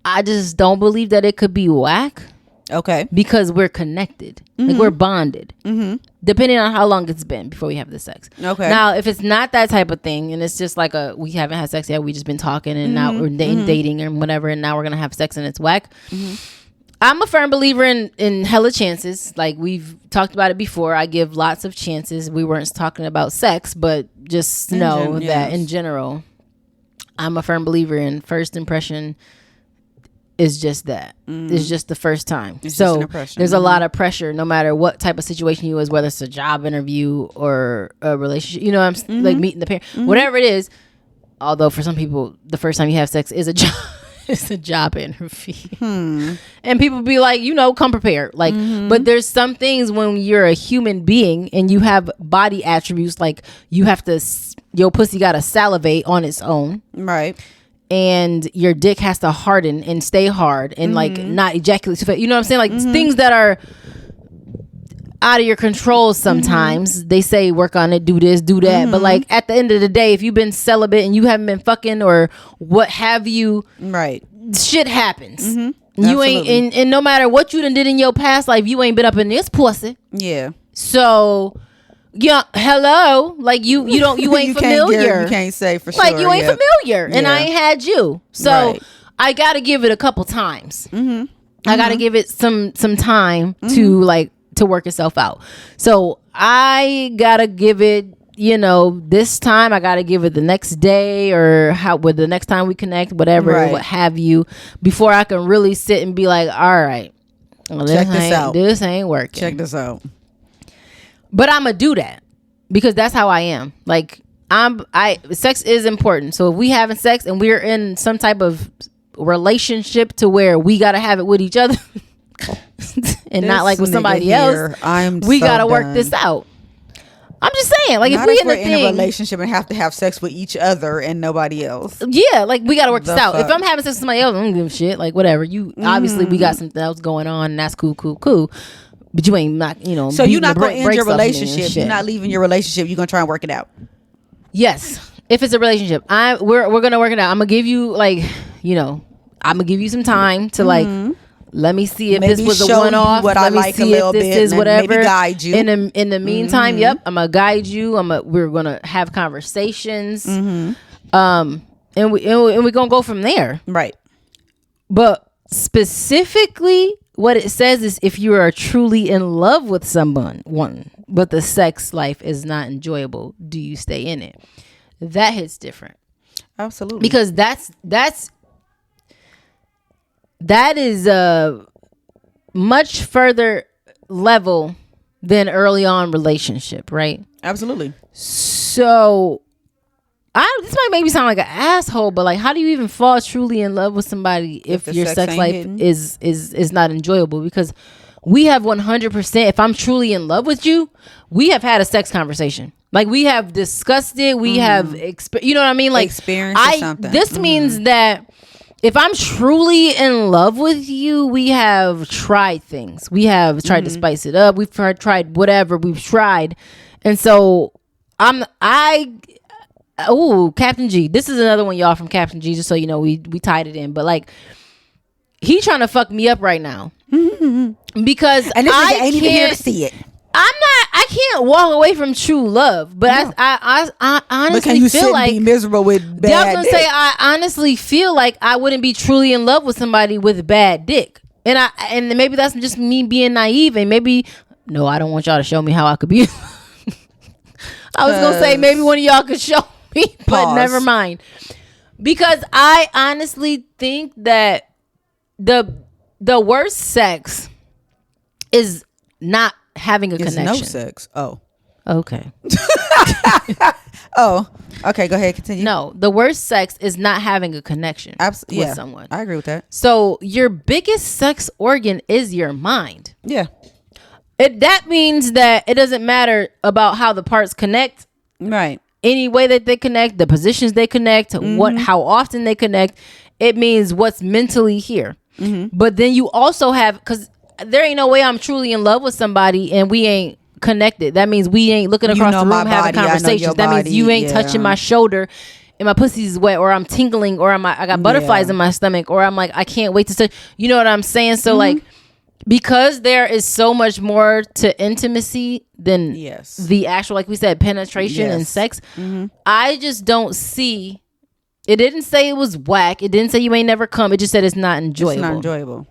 I just don't believe that it could be whack. Okay. Because we're connected. Like, we're bonded. Depending on how long it's been before we have the sex. Okay. Now, if it's not that type of thing, and it's just like we haven't had sex yet, we just been talking, and now we're dating and whatever, and now we're going to have sex and it's whack. I'm a firm believer in hella chances. Like, we've talked about it before. I give lots of chances. We weren't talking about sex, but just know that in general, I'm a firm believer in first impression is just that. It's just the first time. So there's a lot of pressure no matter what type of situation you is, whether it's a job interview or a relationship, you know, I'm like meeting the parent, whatever it is. Although for some people, the first time you have sex is a job. It's a job interview. And people be like, you know, come prepared. Like, but there's some things when you're a human being and you have body attributes, like you have to, your pussy got to salivate on its own. Right. And your dick has to harden and stay hard and like not ejaculate. You know what I'm saying? Like things that are out of your control sometimes. They say work on it, do this, do that. But like at the end of the day, if you've been celibate and you haven't been fucking or what have you, right, shit happens. You ain't, and no matter what you done did in your past life, you ain't been up in this pussy. Yeah. So yeah, hello, like you ain't familiar. You can't say for sure. Like you ain't familiar, and I ain't had you, so I got to give it a couple times. I got to give it some time to work itself out. So I gotta give it, you know, this time. I gotta give it the next day or with the next time we connect, whatever, what have you, before I can really sit and be like, all right, well, check this out. This ain't working. Check this out. But I'm gonna do that because that's how I am. Like sex is important. So if we having sex and we're in some type of relationship to where we gotta have it with each other and not like with somebody else, we gotta work this out. I'm just saying, like, not if we're in a relationship and have to have sex with each other and nobody else. Yeah, like we gotta work this out. If I'm having sex with somebody else, I don't give a shit. Like whatever. You obviously we got something else going on, and that's cool. But you ain't not, you know. So you're not gonna end your relationship. You're not leaving your relationship. You're gonna try and work it out. Yes, if it's a relationship, we're gonna work it out. I'm gonna give you I'm gonna give you some time to like. Let me see if this was a one-off. Let me see if this is whatever. Maybe guide you. In the meantime, yep, I'm gonna guide you. We're gonna have conversations, and we're gonna go from there. Right. But specifically, what it says is if you are truly in love with someone, but the sex life is not enjoyable, do you stay in it? That hits different. Absolutely. Because that is a much further level than early on relationship, right? Absolutely. So this might make me sound like an asshole, but like, how do you even fall truly in love with somebody if your sex life is not enjoyable? Because we have 100%. If I'm truly in love with you, we have had a sex conversation. Like we have discussed it. We have, you know what I mean? Like experience something. This means that if I'm truly in love with you, we have tried things. We have tried to spice it up. We've tried whatever we've tried. And so Captain G. This is another one, y'all, from Captain G, just so you know, we tied it in. But like, he trying to fuck me up right now. Because I ain't even here to see it. I can't walk away from true love, but I honestly feel like be miserable with bad. I was gonna say I honestly feel like I wouldn't be truly in love with somebody with bad dick, and maybe that's just me being naive, and maybe I don't want y'all to show me how I could be. I was gonna say maybe one of y'all could show me, but never mind, because I honestly think that the worst sex is not having a connection. No sex. Oh, Okay. Oh, okay. Go ahead. Continue. No, the worst sex is not having a connection with someone. I agree with that. So your biggest sex organ is your mind. Yeah. That means that it doesn't matter about how the parts connect. Right. Any way that they connect, the positions they connect, how often they connect. It means what's mentally here. But then you also have, because there ain't no way I'm truly in love with somebody and we ain't connected. That means we ain't looking across the room having conversations. That means you ain't touching my shoulder and my pussy's wet, or I'm tingling, or I got butterflies in my stomach, or I'm like, I can't wait to touch. You know what I'm saying? So like, because there is so much more to intimacy than the actual, like we said, penetration and sex. I just don't see. It didn't say it was whack. It didn't say you ain't never come. It just said it's not enjoyable. It's not enjoyable.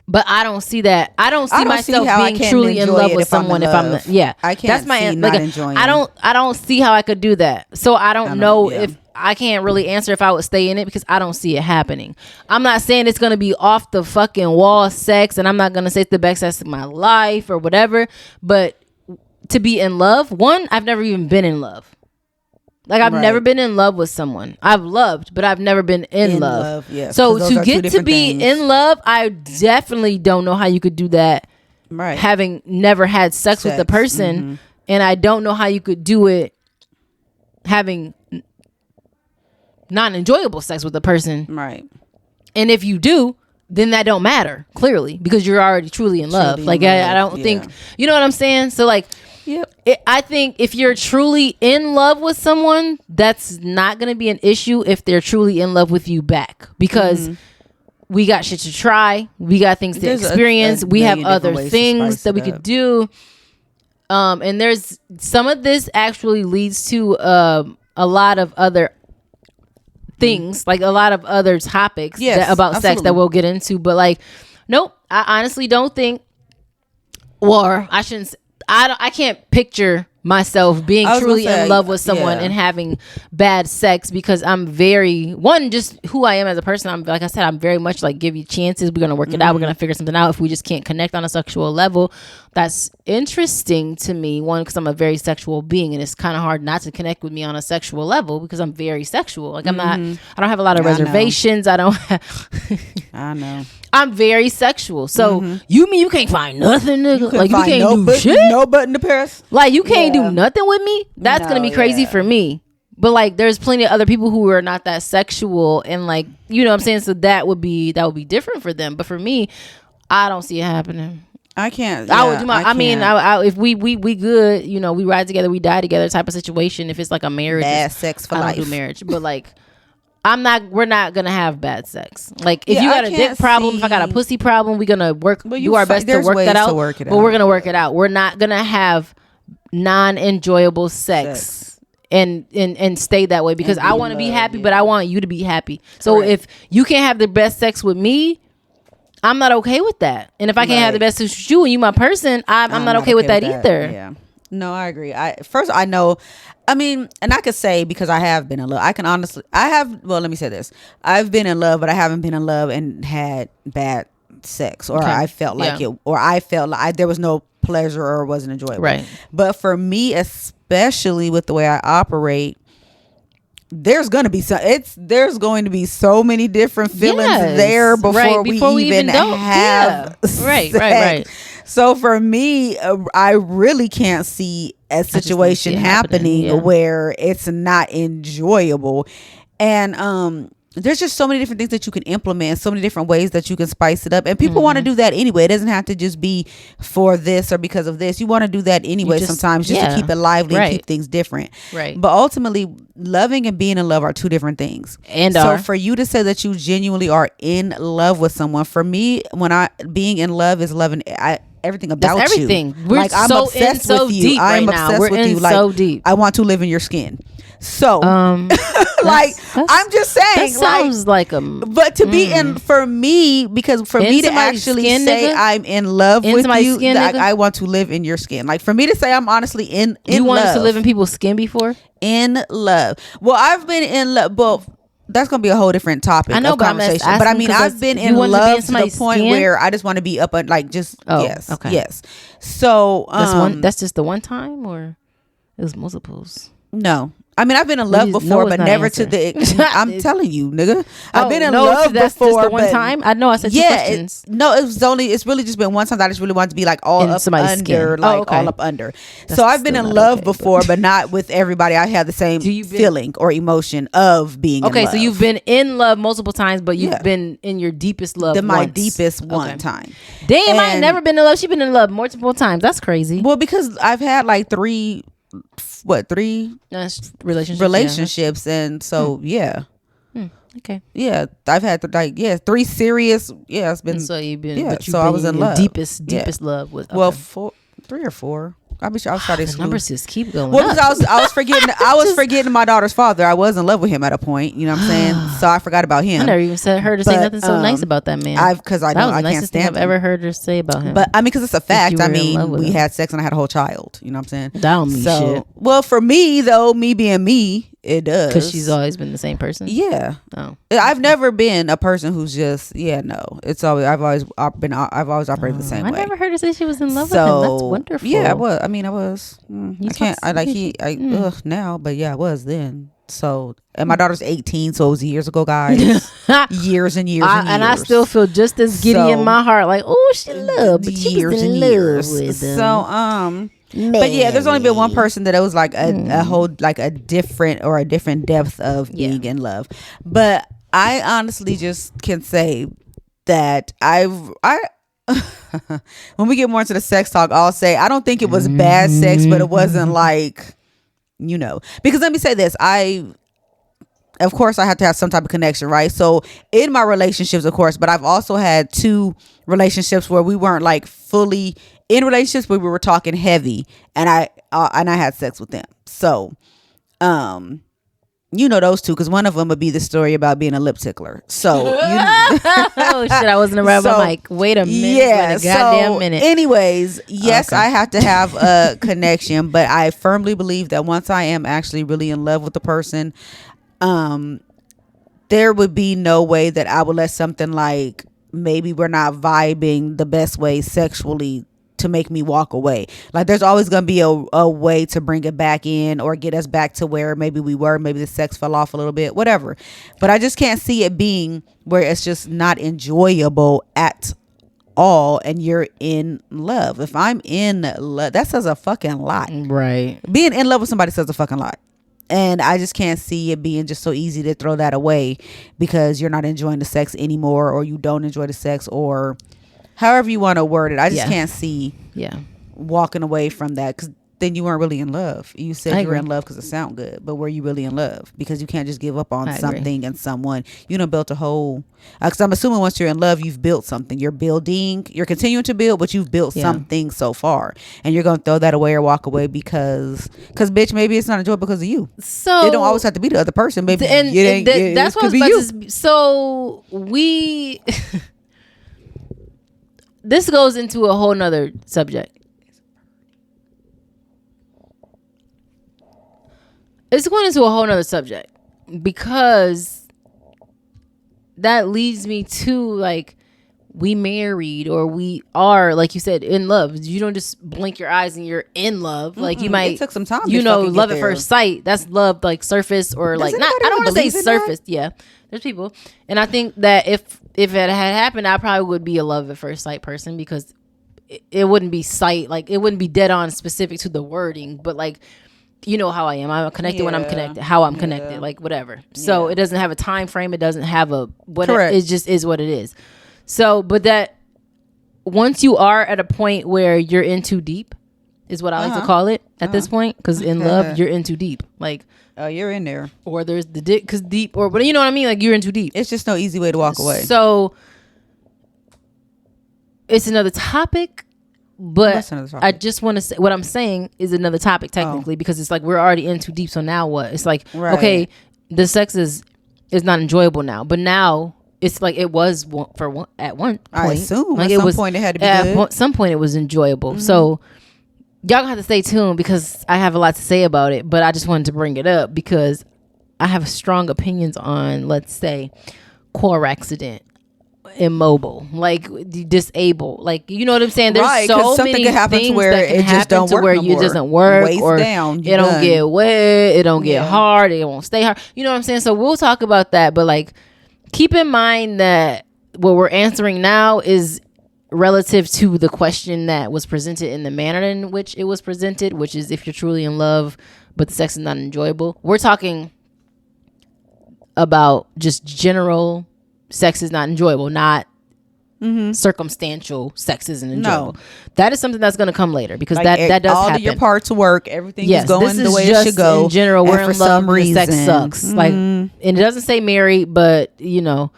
But I don't see that. I don't see myself being truly in love with someone if I'm I can't. That's my not enjoying. I don't see how I could do that. So I don't know if I can't really answer if I would stay in it, because I don't see it happening. I'm not saying it's gonna be off the fucking wall sex, and I'm not gonna say it's the best sex of my life or whatever. But to be in love, one, I've never even been in love. Like, I've never been in love with someone. I've loved, but I've never been in love. Yeah. So to get to be in love, I definitely don't know how you could do that. Right. Having never had sex with the person. And I don't know how you could do it having non-enjoyable sex with the person. Right. And if you do, then that don't matter, clearly, because you're already truly in love. I don't think, you know what I'm saying? So like, I think if you're truly in love with someone, that's not going to be an issue if they're truly in love with you back, because we got shit to try. We got things to experience. We have other things that we could do. And there's some of this actually leads to a lot of other things, like a lot of other topics about sex that we'll get into. But like, nope, I honestly don't think, or I shouldn't, I can't picture myself being truly in love with someone and having bad sex, because I'm very, one, just who I am as a person. I'm, like I said, I'm very much like, give you chances. We're going to work it out. We're going to figure something out. If we just can't connect on a sexual level, that's interesting to me. One, because I'm a very sexual being, and it's kind of hard not to connect with me on a sexual level, because I'm very sexual. Like, I'm not, I don't have a lot of reservations. I don't have, I know. I'm very sexual. So you mean you can't find nothing, nigga? Like, you can't do shit? No button to Paris? Like, you can't do nothing with me? That's going to be crazy for me. But like, there's plenty of other people who are not that sexual, and like, you know what I'm saying? So that would be different for them. But for me, I don't see it happening. I can't. I would do my. I mean, if we good, you know, we ride together, we die together type of situation. If it's like a marriage, bad sex for life. I don't do marriage, but like, we're not gonna have bad sex. Like, if you got a dick problem, if I got a pussy problem, we're gonna do our best to work that out. But we're gonna work it out. We're not gonna have non-enjoyable sex. And stay that way, because I want to be happy, but I want you to be happy. So if you can't have the best sex with me, I'm not okay with that. And if I can't have the best sex with you and you my person, I'm not okay with that either. Yeah. No, I agree. I know. I mean, and I could say, because I have been in love, well, let me say this. I've been in love, but I haven't been in love and had bad sex, or I felt like it, or I felt like there was no pleasure or wasn't enjoyable. Right. But for me, especially with the way I operate, there's going to be so many different feelings there before we even have sex. Right. So for me, I really can't see a situation happening where it's not enjoyable. And there's just so many different things that you can implement, so many different ways that you can spice it up. And people want to do that anyway. It doesn't have to just be for this or because of this. You want to do that anyway sometimes, just to keep it lively and keep things different. Right. But ultimately, loving and being in love are two different things. And so for you to say that you genuinely are in love with someone, for me, being in love is loving everything about That's everything. you. We're like, I'm so obsessed in so with you. deep I'm right obsessed now. We're with in you. Like, so deep. I want to live in your skin. So, like, I'm just saying, that sounds like a. But to be in, for me, because for me to actually say I'm in love with you, I want to live in your skin. Like, for me to say I'm honestly in you love. wanted to live in people's skin before? In love. Well, I've been in love. Well, that's gonna be a whole different topic. I know, of conversation. But I mean, I've been in love to the point where I just want to be up and like just yes. So that's just the one time, or It was multiples. No. I mean, I've been in love before, but never to the. I'm telling you, nigga. I've been in love that's before. Just the one time. I know. I said two questions. It's really just been one time. That I just really wanted to be like all in up somebody's under, skin. like all up under. So I've been in love before, but not with everybody. I had the same feeling or emotion of being. Okay, in love. So you've been in love multiple times, but you've been in your deepest love. My deepest one time. Damn, I ain't never been in love. She's been in love multiple times. That's crazy. Well, because I've had like three relationships, and so okay, I've had three serious, it's been, and so you've been, so I was in love. Deepest love was, well, 3 or 4. I'll try to numbers just keep going. Well, because I was forgetting forgetting my daughter's father. I was in love with him at a point, you know what I'm saying? So I forgot about him. I never even heard her say nothing so nice about that man. Because I know I can't stand him. I've ever heard her say about him. But I mean, because it's a fact. I mean, we had sex and I had a whole child. You know what I'm saying? That don't mean shit. Well, for me though, me being me, it does. Because she's always been the same person. Yeah. Oh. I've never been a person who's just no. It's always I've always operated the same way. I never heard her say she was in love with him. That's wonderful. Yeah, I was. I mean, I was. I can't. Now, but yeah, I was then. So, and my daughter's 18, so it was years ago, guys. years and years and years. And I still feel just as giddy in my heart, like, oh, she loved, but she was in love with him. So, but yeah, there's only been one person that it was like a whole, like a different depth of being in love. But I honestly just can say that when we get more into the sex talk, I'll say I don't think it was bad sex, but it wasn't like, because let me say this, of course I have to have some type of connection, right? So in my relationships, of course, but I've also had 2 relationships where we weren't like fully in relationships, but we were talking heavy, and I had sex with them. So, those 2, because one of them would be the story about being a lip tickler. So, oh shit, I wasn't around. I'm like, wait a minute, wait a goddamn minute. Anyways, yes, I have to have a connection, but I firmly believe that once I am actually really in love with the person, there would be no way that I would let something like maybe we're not vibing the best way sexually to make me walk away. Like there's always going to be a way to bring it back in or get us back to where maybe we were, maybe the sex fell off a little bit, whatever. But I just can't see it being where it's just not enjoyable at all and you're in love. If I'm in love, that says a fucking lot. Right. Being in love with somebody says a fucking lot. And I just can't see it being just so easy to throw that away because you're not enjoying the sex anymore, or you don't enjoy the sex, or however you want to word it. I just can't see walking away from that, because then you weren't really in love. You said you were in love because it sounded good, but were you really in love? Because you can't just give up on something and someone. You done built a whole, because I'm assuming once you're in love, you've built something. You're continuing to build, but you've built something so far, and you're gonna throw that away or walk away because bitch, maybe it's not enjoyable because of you. So it don't always have to be the other person. Maybe that's what I was about to. So we. This goes into a whole nother subject. It's going into a whole nother subject because that leads me to, like, we married or we are, like you said, in love. You don't just blink your eyes and you're in love. Like you might, it took some time. Love at first sight. That's love, like surface or like not. I don't want to say surface. Yeah, there's people, and I think that if it had happened, I probably would be a love at first sight person because it wouldn't be sight, like it wouldn't be dead on specific to the wording, but like. You know how I am. I'm connected when I'm connected. How I'm connected, like whatever. So it doesn't have a time frame. It doesn't have a whatever. It just is what it is. So, but that once you are at a point where you're in too deep, is what I like to call it at this point. Because in love, you're in too deep. Like, oh, you're in there. Or there's the dick, because deep, or but you know what I mean. Like you're in too deep. It's just no easy way to walk away. So it's another topic. But I just want to say what I'm saying is another topic technically because it's like we're already in too deep. So now what? It's like, okay, the sex is not enjoyable now. But now it's like it was at one point. I assume like at some point it had to be good. At some point it was enjoyable. Mm-hmm. So y'all gonna have to stay tuned because I have a lot to say about it. But I just wanted to bring it up because I have strong opinions on, let's say, car accident. immobile, like disabled, like, you know what I'm saying? There's Right, so something many can happen to things where that can it just happen don't to work where no it more. doesn't work, Waist or down, it you don't done. get wet, it don't Yeah. get hard, it won't stay hard. You know what I'm saying? So we'll talk about that, but like, keep in mind that what we're answering now is relative to the question that was presented in the manner in which it was presented, which is if you're truly in love but the sex is not enjoyable. We're talking about just general sex is not enjoyable, not circumstantial sex isn't enjoyable. No. That is something that's going to come later, because Like, that does all happen. of your parts work, everything Yes, is going this the is way just it should go. in general, and we're for in love some and the reason, sex sucks. Like, and it doesn't say married, but you know,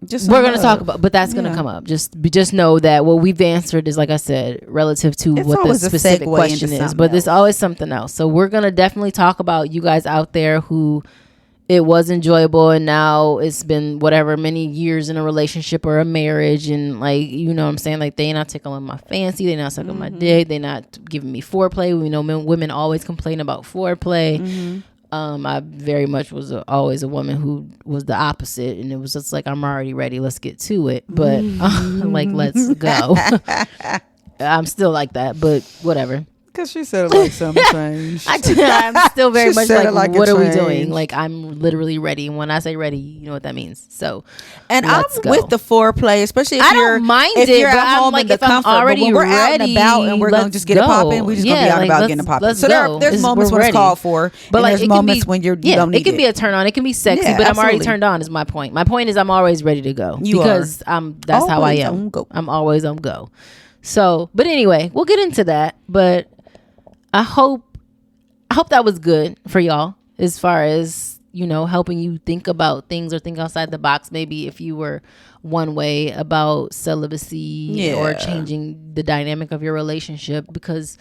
just we're going to talk about, but that's going to come up. Just know that what we've answered is, like I said, relative to It's what the always a specific segue question into is, something but there's else. always something else. So we're going to definitely talk about you guys out there who it was enjoyable and now it's been whatever many years in a relationship or a marriage, and like, you know what I'm saying, like, they not tickling my fancy, they not sucking my dick, they not giving me foreplay. We know women always complain about foreplay. I very much was always a woman who was the opposite, and it was just like, I'm already ready, let's get to it, but like, let's go. I'm still like that, but whatever. Because she said it like something changed. I'm still very She much said it like, like what it are we changed. doing? Like, I'm literally ready. And when I say ready, you know what that means. So, And let's I'm go. with the foreplay, especially if I you're don't mind if it, you're but at I'm home like, in the if I'm comfort. already But when we're out and ready, about and we're gonna let's just get it go. popping, we just gonna be Yeah, out and like, about let's- getting it popping. let's So go. there's moments We're when it's ready. called for, But and like, there's it can moments be, when you don't need it can be a turn on. It can be sexy, Yeah, but I'm already absolutely. turned on. Is my point. My point is, I'm always ready to go You because that's how I Always am. on go. I'm always on go. So, but anyway, we'll get into that. But I hope that was good for y'all, as far as, you know, helping you think about things or think outside the box. Maybe if you were one way about celibacy or changing the dynamic of your relationship, because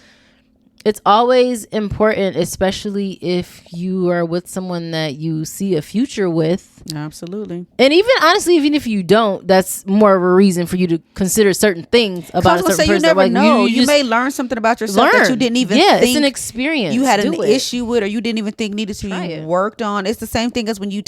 it's always important, especially if you are with someone that you see a future with. Absolutely. And even honestly, even if you don't, that's more of a reason for you to consider certain things about a certain person. You never Like, know. You just may learn something about yourself that you didn't even it's think an experience. you had an Do it. issue with, or you didn't even think needed to Try be it. worked on. It's the same thing as when you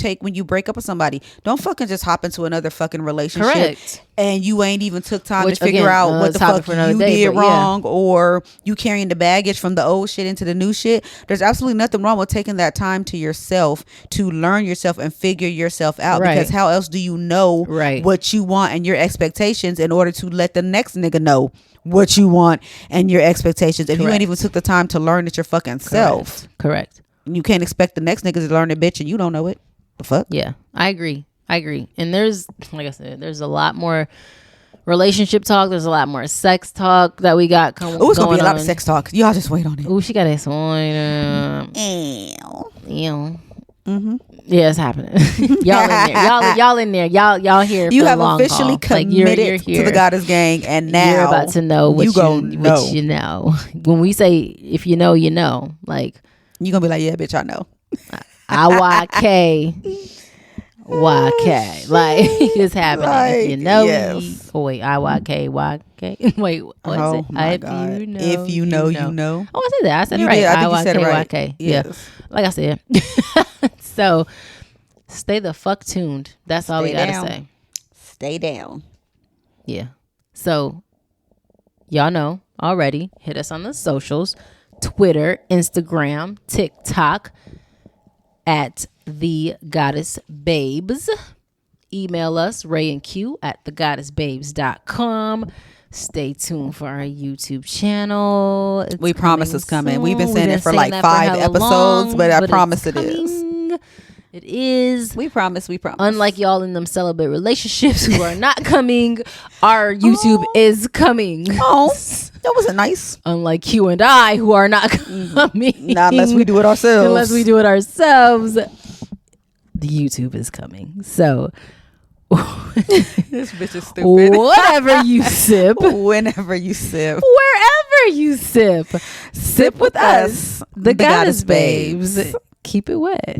break up with somebody. Don't fucking just hop into another fucking relationship. Correct. And you ain't even took time Which, to figure again, out what the topic fuck for another you day, did but yeah. wrong, or you carrying the baggage from the old shit into the new shit. There's absolutely nothing wrong with taking that time to yourself to learn yourself and figure yourself out. Right. Because how else do you know what you want and your expectations in order to let the next nigga know what you want and your expectations if you ain't even took the time to learn it your fucking self? Correct. You can't expect the next nigga to learn it, bitch, and you don't know it. The fuck? Yeah, I agree. And there's, like I said, there's a lot more relationship talk. There's a lot more sex talk that we got going on. Oh, it's gonna be a lot of sex talk. Y'all just wait on it. Oh, she got this one. Ew. Yeah, it's happening. Y'all in there. Y'all in there. Y'all here. You for have the long officially haul. committed you're here. to the Goddess Gang, and now you're about to know what know. you know. When we say if you know, you know. Like, you gonna be like, yeah, bitch, I know. IYK. YK. Like, it's happening. Like, if you know yes. me. Oh, wait. IYK. YK. Wait, what is Oh it? my If God. you know, If you know, you know. Oh, I said that. I said You it right. did. I think you said it right. YK. Yes. Yeah. Like I said. So, stay the fuck tuned. That's all we got to say. Stay down. Yeah. So, y'all know already. Hit us on the socials. Twitter, Instagram, TikTok at The Goddess Babes. Email us, Rae and Que at thegoddessbabes.com. Stay tuned for our YouTube channel. It's We promise it's coming. soon. We've been saying We've it for saying like that 5 hella episodes, long, but I it's promise it is. coming. It is. We promise. We promise. Unlike y'all in them celibate relationships who are not coming, our YouTube is coming. Oh, that wasn't nice. Unlike you and I, who are not coming. Not unless we do it ourselves. Unless we do it ourselves. The YouTube is coming. So, This bitch is stupid. whatever you sip, Whenever you sip. wherever you sip, sip with us, the Goddess Babes. Keep it wet.